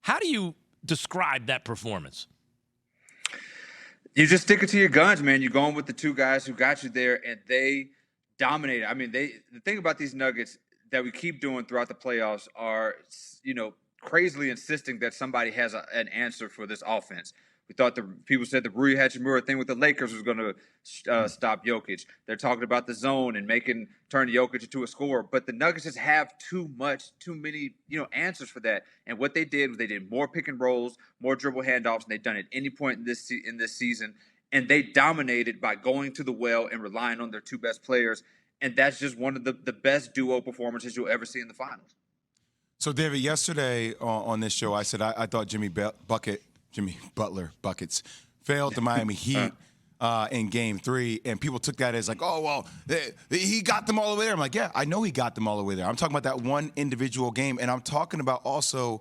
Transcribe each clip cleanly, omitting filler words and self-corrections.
How do you describe that performance? You just stick it to your guns, man. You're going with the two guys who got you there, and they dominated. I mean, the thing about these Nuggets that we keep doing throughout the playoffs are, crazily insisting that somebody has an answer for this offense. We thought people said the Rui Hachimura thing with the Lakers was going to stop Jokic. They're talking about the zone and turn Jokic into a scorer, but the Nuggets just have too many answers for that. And what they did was they did more pick and rolls, more dribble handoffs, and they've done it at any point in this season. And they dominated by going to the well and relying on their two best players. And that's just one of the best duo performances you'll ever see in the finals. So, David, yesterday on this show, I said I thought Jimmy Butler buckets failed the Miami Heat in Game 3, and people took that as like, oh, well, he got them all the way there. I'm like, yeah, I know he got them all the way there. I'm talking about that one individual game, and I'm talking about also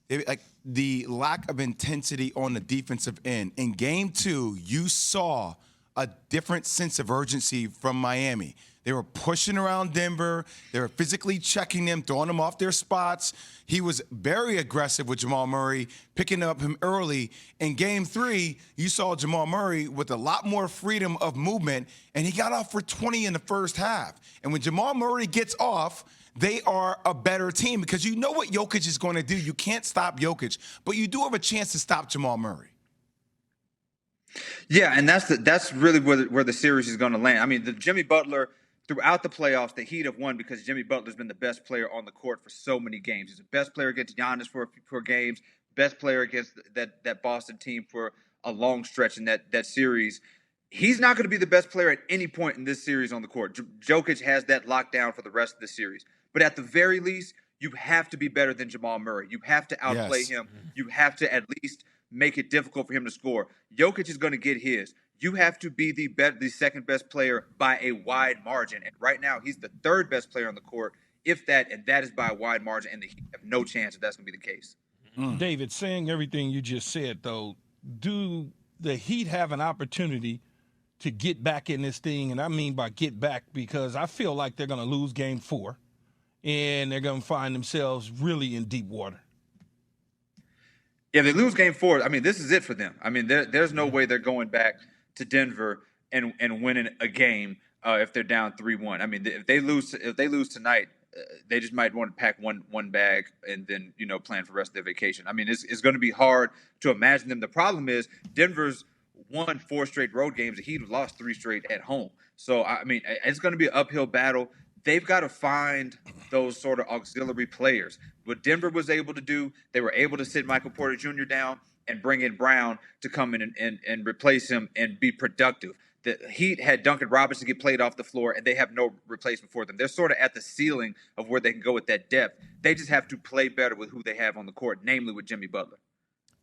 the lack of intensity on the defensive end. In Game 2, you saw a different sense of urgency from Miami. They were pushing around Denver. They were physically checking them, throwing them off their spots. He was very aggressive with Jamal Murray, picking up him early. In Game 3, you saw Jamal Murray with a lot more freedom of movement, and he got off for 20 in the first half. And when Jamal Murray gets off, they are a better team because you know what Jokic is going to do. You can't stop Jokic, but you do have a chance to stop Jamal Murray. Yeah, and that's really where the series is going to land. I mean, the Jimmy Butler – throughout the playoffs, the Heat have won because Jimmy Butler's been the best player on the court for so many games. He's the best player against Giannis for games, best player against that Boston team for a long stretch in that series. He's not going to be the best player at any point in this series on the court. Jokic has that locked down for the rest of the series. But at the very least, you have to be better than Jamal Murray. You have to outplay him. You have to at least make it difficult for him to score. Jokic is going to get his. You have to be the second best player by a wide margin. And right now, he's the third best player on the court, and that is by a wide margin, and the Heat have no chance if that's going to be the case. David, saying everything you just said, though, do the Heat have an opportunity to get back in this thing? And I mean by get back because I feel like they're going to lose Game 4, and they're going to find themselves really in deep water. Yeah, they lose Game 4. I mean, this is it for them. I mean, there's no way they're going back to Denver and winning a game if they're down 3-1. I mean, if they lose tonight, they just might want to pack one bag and then plan for the rest of their vacation. I mean, it's going to be hard to imagine them. The problem is Denver's won 4 straight road games. The Heat have lost 3 straight at home. So I mean, it's going to be an uphill battle. They've got to find those sort of auxiliary players. What Denver was able to do, they were able to sit Michael Porter Jr. down and bring in Brown to come in and replace him and be productive. The Heat had Duncan Robinson get played off the floor, and they have no replacement for them. They're sort of at the ceiling of where they can go with that depth. They just have to play better with who they have on the court, namely with Jimmy Butler.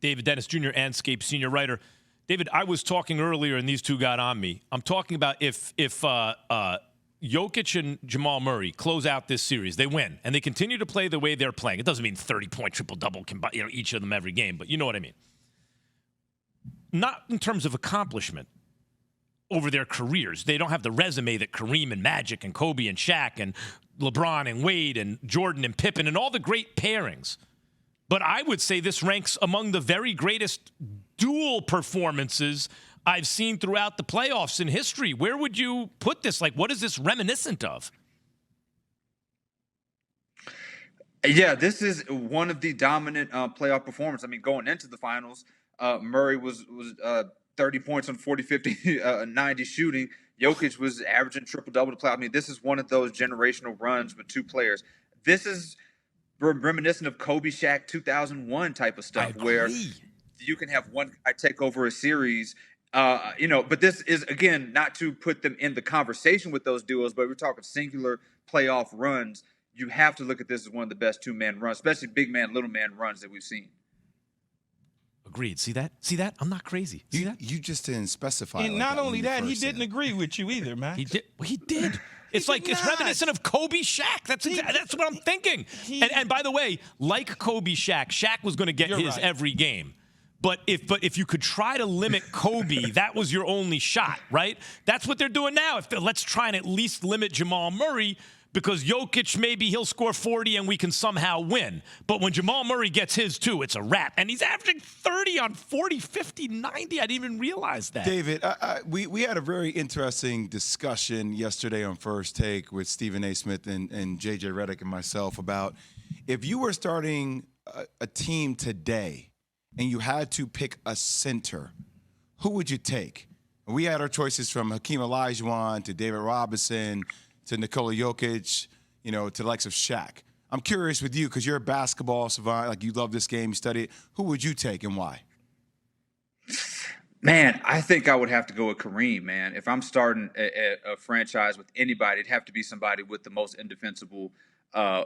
David Dennis Jr., Anscape senior writer. David, I was talking earlier, and these two got on me. I'm talking about if Jokic and Jamal Murray close out this series, they win, and they continue to play the way they're playing. It doesn't mean 30-point triple-double, each of them every game, but you know what I mean. Not in terms of accomplishment over their careers. They don't have the resume that Kareem and Magic and Kobe and Shaq and LeBron and Wade and Jordan and Pippen and all the great pairings. But I would say this ranks among the very greatest dual performances I've seen throughout the playoffs in history. Where would you put this? Like, what is this reminiscent of? Yeah, this is one of the dominant playoff performances. I mean, going into the finals, Murray was 30 points on 40, 50, 90 shooting. Jokic was averaging triple-double to play. I mean, this is one of those generational runs with two players. This is reminiscent of Kobe Shaq 2001 type of stuff where you can have one guy take over a series. But this is, again, not to put them in the conversation with those duos, but we're talking singular playoff runs. You have to look at this as one of the best two-man runs, especially big man, little man runs that we've seen. Agreed. See that? I'm not crazy. See that? You just didn't specify. And not only that, he didn't agree with you either, man. He did. It's reminiscent of Kobe Shaq. That's what I'm thinking. And by the way, like Kobe Shaq was going to get his every game. But if you could try to limit Kobe, that was your only shot, right? That's what they're doing now. Let's try and at least limit Jamal Murray. because Jokic, maybe he'll score 40 and we can somehow win. But when Jamal Murray gets his too, it's a wrap. And he's averaging 30 on 40, 50, 90. I didn't even realize that. David, we had a very interesting discussion yesterday on First Take with Stephen A. Smith and JJ Redick and myself about if you were starting a team today and you had to pick a center, who would you take? We had our choices from Hakeem Olajuwon to David Robinson to Nikola Jokic, to the likes of Shaq. I'm curious with you because you're a basketball savant, like you love this game, you study it. Who would you take and why? Man, I think I would have to go with Kareem, man. If I'm starting a franchise with anybody, it'd have to be somebody with the most indefensible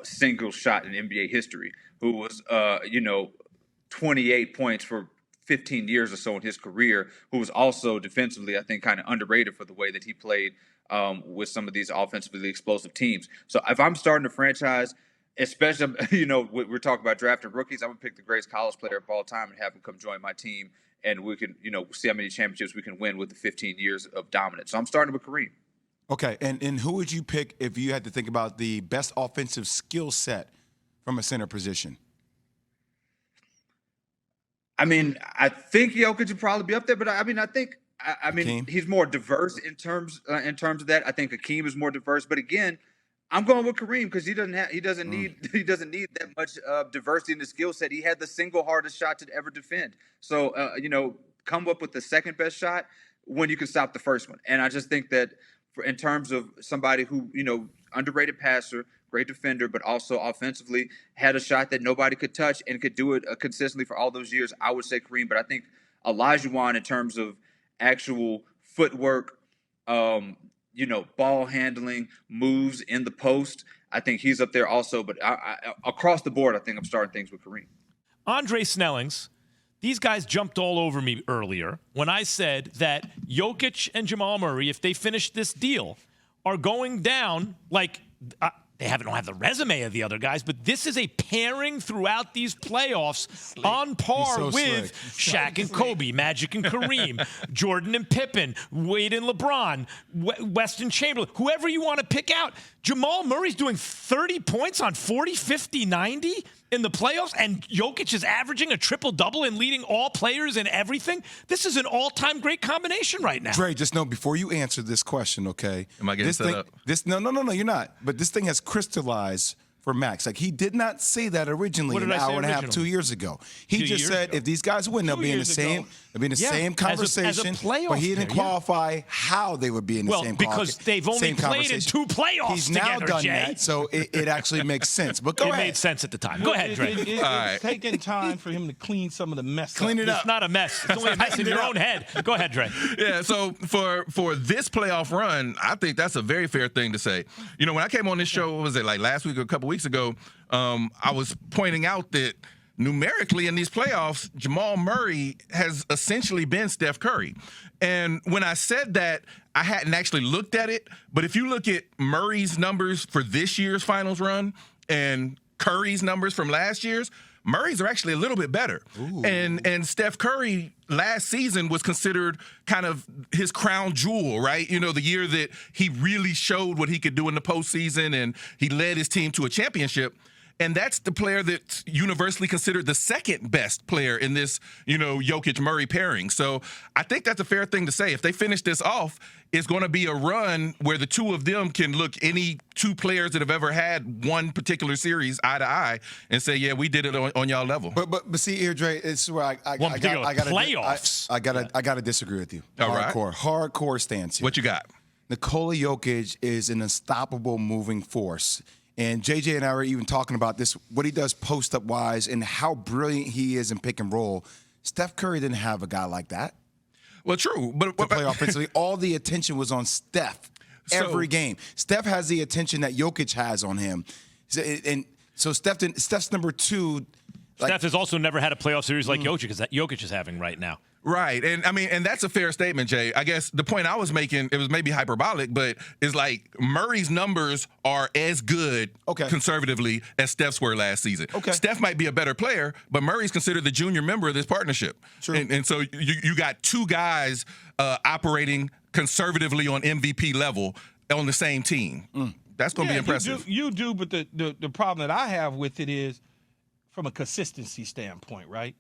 single shot in NBA history, who was, 28 points for 15 years or so in his career, who was also defensively, I think, kind of underrated for the way that he played with some of these offensively explosive teams. So if I'm starting a franchise, especially, we're talking about drafting rookies, I'm going to pick the greatest college player of all time and have him come join my team, and we can, see how many championships we can win with the 15 years of dominance. So I'm starting with Kareem. Okay, and who would you pick if you had to think about the best offensive skill set from a center position? I mean, I think Jokic would probably be up there, but I think Hakeem? he's more diverse in terms of that. I think Hakeem is more diverse, but again, I'm going with Kareem because he doesn't need that much diversity in the skill set. He had the single hardest shot to ever defend. So come up with the second best shot when you can stop the first one. And I just think that in terms of somebody who underrated passer, great defender, but also offensively had a shot that nobody could touch and could do it consistently for all those years, I would say Kareem. But I think Olajuwon, in terms of actual footwork, ball handling, moves in the post, I think he's up there also. But across the board, I think I'm starting things with Kareem. Andre Snellings, these guys jumped all over me earlier when I said that Jokic and Jamal Murray, if they finish this deal, are going down like they don't have the resume of the other guys, but this is a pairing throughout these playoffs on par with Shaq and Kobe, Magic and Kareem, Jordan and Pippen, Wade and LeBron, Weston Chamberlain, whoever you want to pick out. Jamal Murray's doing 30 points on 40, 50, 90 in the playoffs, and Jokic is averaging a triple-double and leading all players in everything. This is an all-time great combination right now. Dre, just know before you answer this question, okay? Am I getting set up? No, you're not. But this thing has crystallized for Max. Like, he did not say that originally an hour and a half, 2 years ago. He just said if these guys win, they'll be in the same conversation. As a playoff but he didn't qualify how they would be in the same conversation. Well, because they've only played in 2 playoffs He's now together, done Jay. that, so it actually makes sense. But go ahead. It made sense at the time. Go ahead, Dre. It's taking time for him to clean some of the mess Clean up. it up. It's not a mess. It's only a mess in your own head. Go ahead, Dre. Yeah, so for this playoff run, I think that's a very fair thing to say. When I came on this show, what was it, like last week or a couple weeks ago, I was pointing out that numerically in these playoffs, Jamal Murray has essentially been Steph Curry. And when I said that, I hadn't actually looked at it. But if you look at Murray's numbers for this year's finals run and Curry's numbers from last year's, Murray's are actually a little bit better. And Steph Curry last season was considered kind of his crown jewel, right? The year that he really showed what he could do in the postseason and he led his team to a championship. And that's the player that's universally considered the second best player in this, Jokic-Murray pairing. So I think that's a fair thing to say. If they finish this off, it's going to be a run where the two of them can look any two players that have ever had one particular series eye to eye and say, yeah, we did it on y'all level. But see here, Dre, it's where I gotta disagree with you. All right. Hardcore stance here. What you got? Nikola Jokic is an unstoppable moving force. And JJ and I were even talking about this, what he does post-up wise and how brilliant he is in pick and roll. Steph Curry didn't have a guy like that. Well, true. But to play offensively, all the attention was on Steph every game. Steph has the attention that Jokic has on him. And so Steph's number 2. Steph has also never had a playoff series like Jokic is having right now. Right. And and that's a fair statement, Jay. I guess the point I was making, it was maybe hyperbolic, but it's like Murray's numbers are as good conservatively as Steph's were last season. Steph might be a better player, but Murray's considered the junior member of this partnership. True. And so you got two guys operating conservatively on MVP level on the same team. that's going to be impressive. You do, but the problem that I have with it is from a consistency standpoint, right?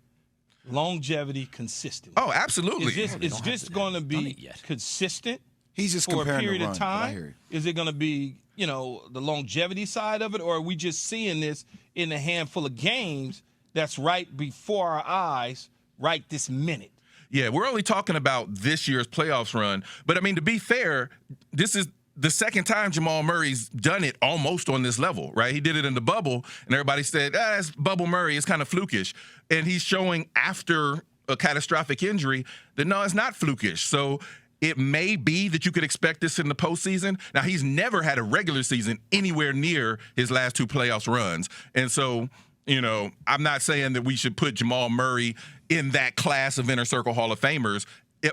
Longevity, consistency. Oh, absolutely. Is this going to be consistent? He's just for a comparing period the of run, but I time? hear you. Is it going to be, the longevity side of it, or are we just seeing this in a handful of games that's right before our eyes right this minute? Yeah, we're only talking about this year's playoffs run. But, I mean, to be fair, this is the second time Jamal Murray's done it almost on this level, right? He did it in the bubble, and everybody said, it's Bubble Murray. It's kind of flukish. And he's showing after a catastrophic injury that, no, it's not flukish. So it may be that you could expect this in the postseason. Now, he's never had a regular season anywhere near his last two playoffs runs. And so, I'm not saying that we should put Jamal Murray in that class of Inner Circle Hall of Famers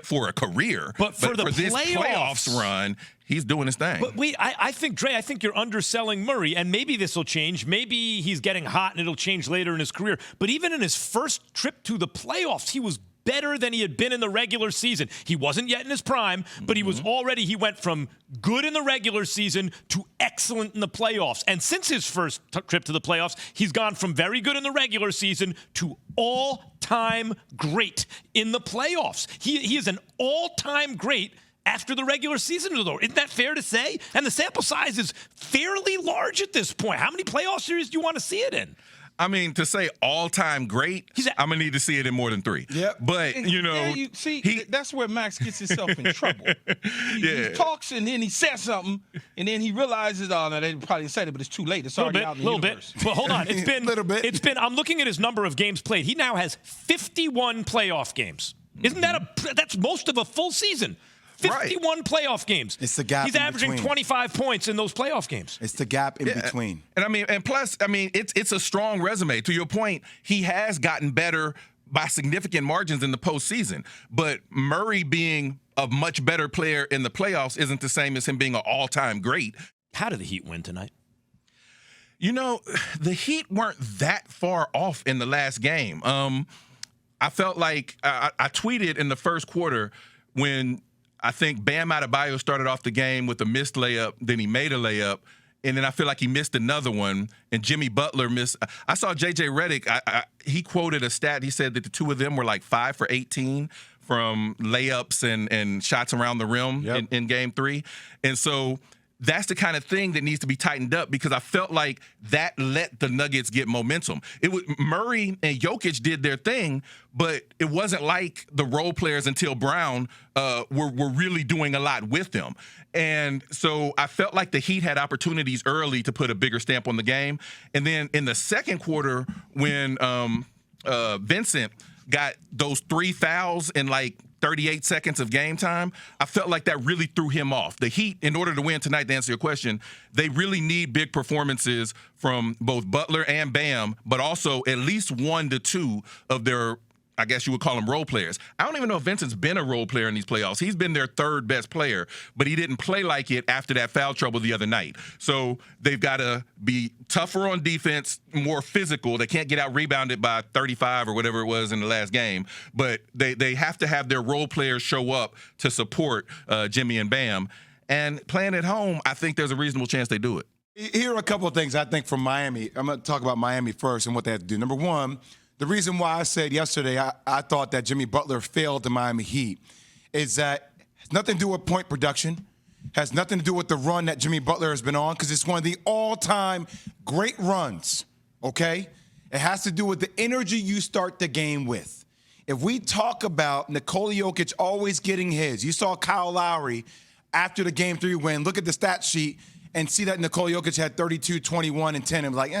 for a career. But for this playoffs run, he's doing his thing. But I think, Dre, I think you're underselling Murray, and maybe this will change. Maybe he's getting hot and it'll change later in his career. But even in his first trip to the playoffs, he was better than he had been in the regular season. He wasn't yet in his prime, but he went from good in the regular season to excellent in the playoffs. And since his first trip to the playoffs, he's gone from very good in the regular season to all-time great in the playoffs. He is an all-time great after the regular season, though. Isn't that fair to say? And the sample size is fairly large at this point. How many playoff series do you want to see it in? I mean, to say all-time great, I'm going to need to see it in more than 3. Yep. But, that's where Max gets himself in trouble. He talks and then he says something, and then he realizes, no, they probably said it, but it's too late. It's already out in the universe. But hold on. It's been, little bit. It's been, I'm looking at his number of games played. He now has 51 playoff games. Isn't that's most of a full season? 51 playoff games. It's the gap. He's averaging 25 points in those playoff games. It's the gap in between. And plus, it's a strong resume. To your point, he has gotten better by significant margins in the postseason. But Murray being a much better player in the playoffs isn't the same as him being an all-time great. How did the Heat win tonight? The Heat weren't that far off in the last game. I felt like I tweeted in the first quarter when I think Bam Adebayo started off the game with a missed layup, then he made a layup, and then I feel like he missed another one, and Jimmy Butler missed. I saw J.J. Redick, he quoted a stat. He said that the two of them were like 5 for 18 from layups and shots around the rim in Game 3. And so that's the kind of thing that needs to be tightened up because I felt like that let the Nuggets get momentum. It was Murray and Jokic did their thing, but it wasn't like the role players until Brown were really doing a lot with them. And so I felt like the Heat had opportunities early to put a bigger stamp on the game. And then in the second quarter when Vincent got those 3 fouls in like 38 seconds of game time, I felt like that really threw him off. The Heat, in order to win tonight, to answer your question, they really need big performances from both Butler and Bam, but also at least 1 to 2 of their, I guess you would call them role players. I don't even know if Vincent's been a role player in these playoffs. He's been their 3rd best player, but he didn't play like it after that foul trouble the other night. So they've got to be tougher on defense, more physical. They can't get out rebounded by 35 or whatever it was in the last game, but they have to have their role players show up to support Jimmy and Bam. And playing at home, I think there's a reasonable chance they do it. Here are a couple of things I think from Miami. I'm going to talk about Miami first and what they have to do. Number one, the reason why I said yesterday I thought that Jimmy Butler failed the Miami Heat is that it has nothing to do with point production, has nothing to do with the run that Jimmy Butler has been on because it's one of the all-time great runs, okay? It has to do with the energy you start the game with. If we talk about Nikola Jokic always getting his, you saw Kyle Lowry after the Game 3 win, look at the stat sheet and see that Nikola Jokic had 32, 21, and 10 and was like,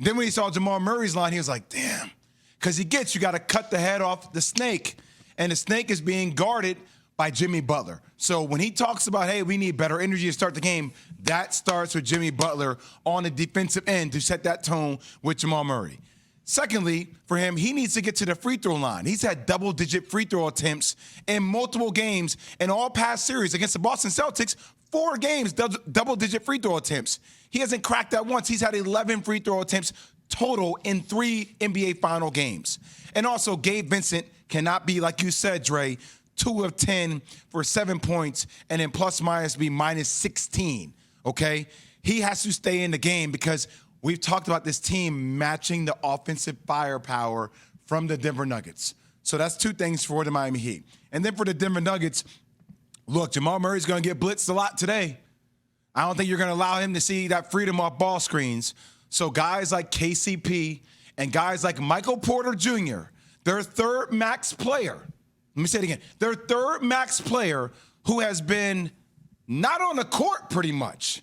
Then when he saw Jamal Murray's line, he was like, damn. Because you got to cut the head off the snake. And the snake is being guarded by Jimmy Butler. So when he talks about, hey, we need better energy to start the game, that starts with Jimmy Butler on the defensive end to set that tone with Jamal Murray. Secondly, for him, he needs to get to the free throw line. He's had double-digit free throw attempts in multiple games in all past series against the Boston Celtics. 4 games, double-digit free throw attempts. He hasn't cracked that once. He's had 11 free throw attempts total in 3 NBA final games. And also, Gabe Vincent cannot be, like you said, Dre, 2 of 10 for 7 points and then plus minus be minus 16. okay? He has to stay in the game because we've talked about this team matching the offensive firepower from the Denver Nuggets. So that's two things for the Miami Heat. And then for the Denver Nuggets, look, Jamal Murray's going to get blitzed a lot today. I don't think you're going to allow him to see that freedom off ball screens. So guys like KCP and guys like Michael Porter Jr., their third max player, let me say it again, their third max player who has been not on the court pretty much.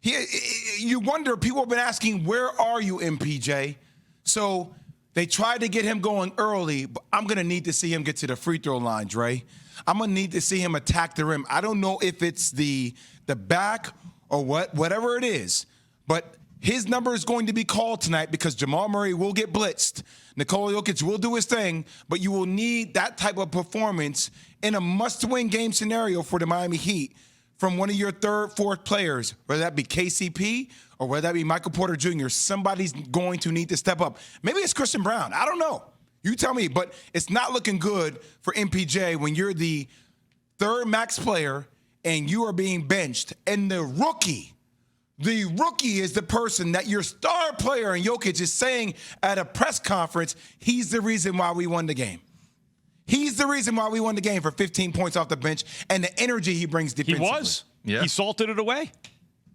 You wonder, people have been asking, where are you, MPJ? So they tried to get him going early, but I'm going to need to see him get to the free throw line, Dre. I'm going to need to see him attack the rim. I don't know if it's the back or whatever it is, but his number is going to be called tonight because Jamal Murray will get blitzed. Nikola Jokic will do his thing, but you will need that type of performance in a must-win game scenario for the Miami Heat from one of your third, fourth players, whether that be KCP or whether that be Michael Porter Jr. Somebody's going to need to step up. Maybe it's Christian Brown. I don't know. You tell me, but it's not looking good for MPJ when you're the third max player and you are being benched. And the rookie is the person that your star player in Jokic is saying at a press conference, he's the reason why we won the game. He's the reason why we won the game for 15 points off the bench and the energy he brings defensively. He was. Yeah. He salted it away.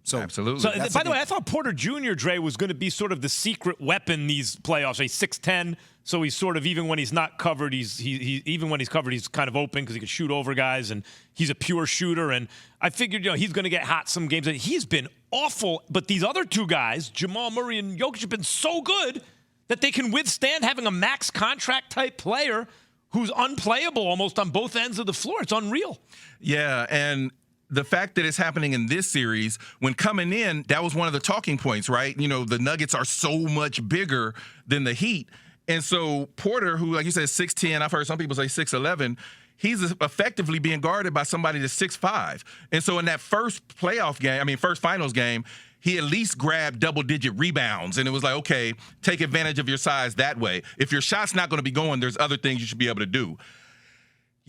So, absolutely. So, by the way, I thought Porter Jr., Dre, was going to be sort of the secret weapon these playoffs. He's 6'10", so he's sort of, even when he's not covered, even when he's covered, he's kind of open because he can shoot over guys, and he's a pure shooter. And I figured, he's going to get hot some games. He's been awful, but these other two guys, Jamal Murray and Jokic, have been so good that they can withstand having a max contract type player who's unplayable almost on both ends of the floor. It's unreal. Yeah, and the fact that it's happening in this series, when coming in, that was one of the talking points, right? The Nuggets are so much bigger than the Heat. And so Porter, who, like you said, is 6'10", I've heard some people say 6'11", he's effectively being guarded by somebody that's 6'5". And so in that first finals game, he at least grabbed double-digit rebounds. And it was like, okay, take advantage of your size that way. If your shot's not going to be going, there's other things you should be able to do.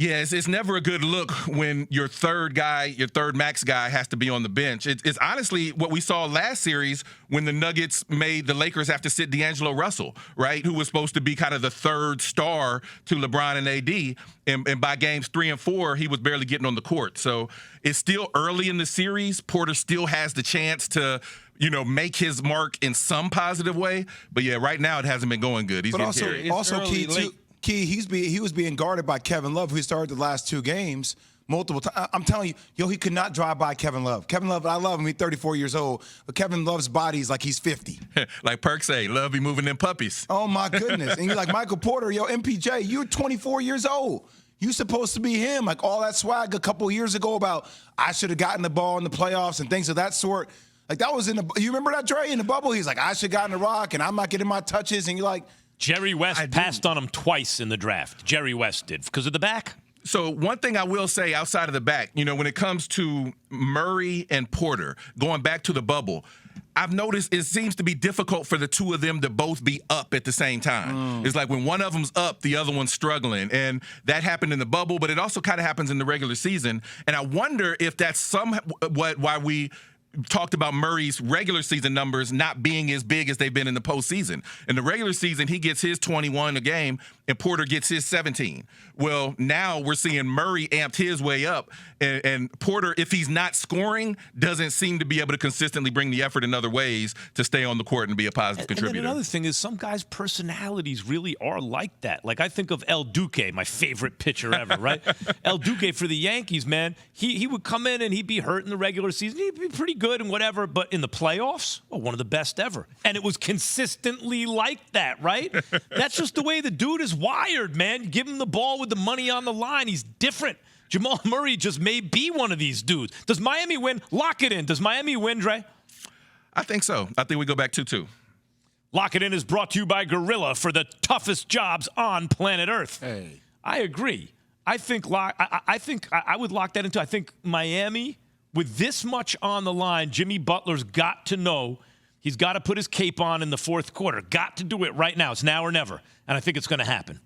Yeah, it's never a good look when your third max guy has to be on the bench. It's honestly what we saw last series when the Nuggets made the Lakers have to sit D'Angelo Russell, right, who was supposed to be kind of the third star to LeBron and AD. And by games 3 and 4, he was barely getting on the court. So it's still early in the series. Porter still has the chance to make his mark in some positive way. But, yeah, right now it hasn't been going good. He's getting carried. Also key, too. Key, he was being guarded by Kevin Love, who started the last two games multiple times. I'm telling you, he could not drive by Kevin Love. Kevin Love, I love him. He's 34 years old. But Kevin Love's body is like he's 50. Like Perk say, Love be moving them puppies. Oh, my goodness. And you're like, Michael Porter, MPJ, you're 24 years old. You're supposed to be him. Like all that swag a couple years ago about I should have gotten the ball in the playoffs and things of that sort. Like that was you remember that, Dre, in the bubble? He's like, I should have gotten the rock and I'm not getting my touches. And you're like, Jerry West passed on him twice in the draft. Jerry West did because of the back. So one thing I will say outside of the back, when it comes to Murray and Porter, going back to the bubble, I've noticed it seems to be difficult for the two of them to both be up at the same time. It's like when one of them's up, the other one's struggling. And that happened in the bubble, but it also kind of happens in the regular season. And I wonder if that's why we talked about Murray's regular season numbers not being as big as they've been in the postseason. In the regular season, he gets his 21 a game, and Porter gets his 17. Well, now we're seeing Murray amped his way up, and Porter, if he's not scoring, doesn't seem to be able to consistently bring the effort in other ways to stay on the court and be a positive contributor. And then another thing is some guys' personalities really are like that. Like I think of El Duque, my favorite pitcher ever, right? El Duque for the Yankees, man, he would come in and he'd be hurt in the regular season. He'd be pretty good and whatever, but in the playoffs, one of the best ever. And it was consistently like that, right? That's just the way the dude is wired, man. Give him the ball with the money on the line. He's different. Jamal Murray just may be one of these dudes. Does Miami win? Lock it in. Does Miami win, Dre? I think so. I think we go back 2-2. Lock It In is brought to you by Gorilla for the toughest jobs on planet Earth. Hey. I agree. I think I would lock that into. I think Miami, with this much on the line, Jimmy Butler's got to know he's got to put his cape on in the fourth quarter. Got to do it right now. It's now or never. And I think it's going to happen.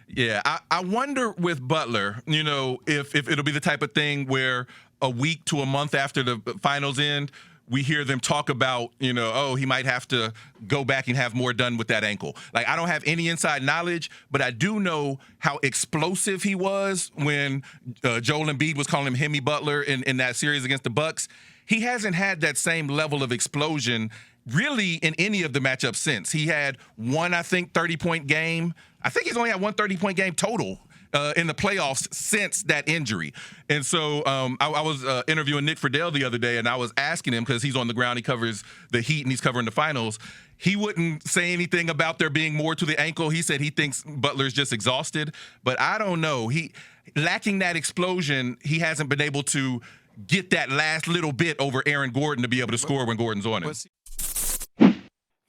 Yeah, I wonder with Butler, if it'll be the type of thing where a week to a month after the finals end, we hear them talk about, oh, he might have to go back and have more done with that ankle. Like, I don't have any inside knowledge, but I do know how explosive he was when Joel Embiid was calling him Hemi Butler in that series against the Bucks. He hasn't had that same level of explosion really in any of the matchups since. He had one, I think, 30-point game. I think he's only had one 30-point game total in the playoffs since that injury. And so I was interviewing Nick Friedel the other day, and I was asking him, because he's on the ground, he covers the Heat, and he's covering the finals. He wouldn't say anything about there being more to the ankle. He said he thinks Butler's just exhausted. But I don't know. Lacking that explosion, he hasn't been able to get that last little bit over Aaron Gordon to be able to score when Gordon's on him.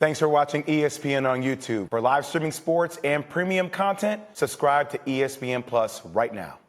Thanks for watching ESPN on YouTube. For live streaming sports and premium content, subscribe to ESPN Plus right now.